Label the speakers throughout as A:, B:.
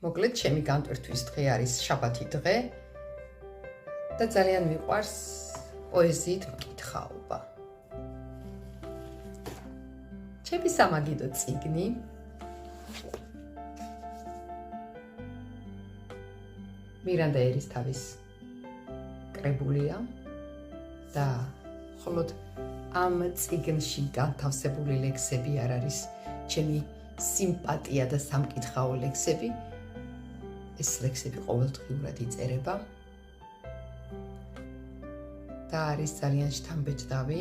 A: მოკლედ ჩემი განტვირთვის დღე არის შაბათი დღე და ძალიან მიყვარს პოეზიით მკითხაობა. ჩემი სამაგიდო წიგნი მირანდა ერისთავის კრებულია და მხოლოდ ამ წიგნში განთავსებული ლექსები არ არის ჩემი სიმპათია და სამკითხაო ლექსები. ეს ლექსები ყოველდღიურად იწერება და არის ძალიან შთამბეჭდავი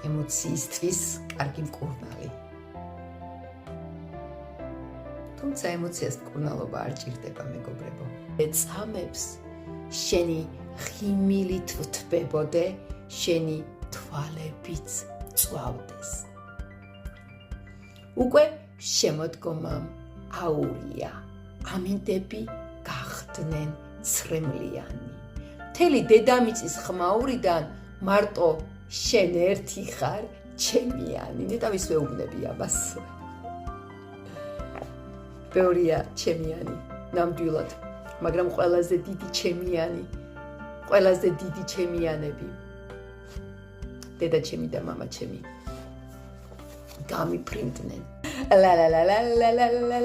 A: ემოციისთვის კარგი მკურნალი. თუმცა ემოციას მკურნალობა არ ჭირდება, მეგობრებო. ეწამებს შენი ღიმილით ვთბებოდე, შენი თვალებიც წვავდეს. უკვე შემოდგომამ აურია, ამინდები გახდნენ ცრემლიანი. მთელი დედამიწის ხმაურიდან მარტო შენ ერთი ხარ ჩემიანი. ნეტავის ვეუბნები ამას. ბევრია ჩემიანი, ნამდვილად, მაგრამ ყველაზე დიდი ჩემიანი, ყველაზე დიდი ჩემიანები. დედა ჩემი და მამა ჩემი გამიფრინდნენ.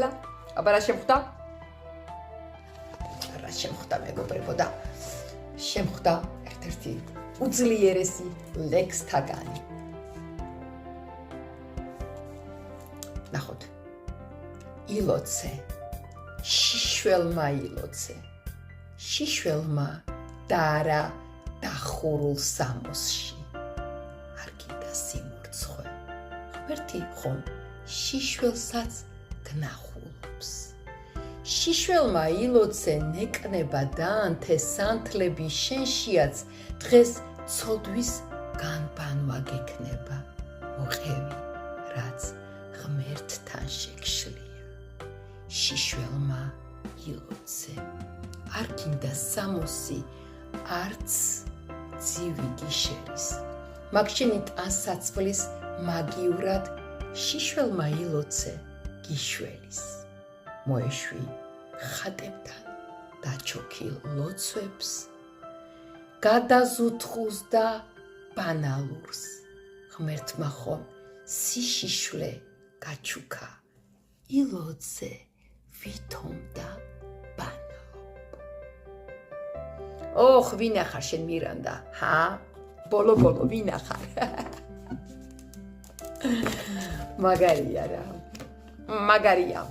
A: ლა. აბა რა შემხვდა? რა შემხვდა მეგობრებო და შემხვდა ერთ-ერთი უძლიერესი ლექსთაგანი. ნახოთ. ილოცე, შიშველმა ილოცე, შიშველმა დაარა დახურულ სამოსში. არ გინდა სიმურცხვე, ღმერთი ხომ შიშველსაც გნახულობს. შიშველმა ილოცე ნეკნება დაანთე სანთლები შენშიაც დღეს ცოდვის განბანვა გექნება. მოყევი, რაც ღმერთთან შეგშლია. შიშველმა ილოცე არ გინდა სამოსი არც ძივი გიშერის. მაგ შენი ტანსაცმლის მაგივრად შიშველმა ილოცე გიშველის. მოეშვი ხატებთან დაჩოქილ ლოცვებს, გადაზუთხულს და ბანალურს. ღმერთმა ხომ სიშიშვლე გაჩუქა, ილოცე ვითომ და ბანალობ. ოხ, ვინახარ შენ მირანდა? ჰა? ბოლო ვინახარ? მაგარია რა. მაგარია.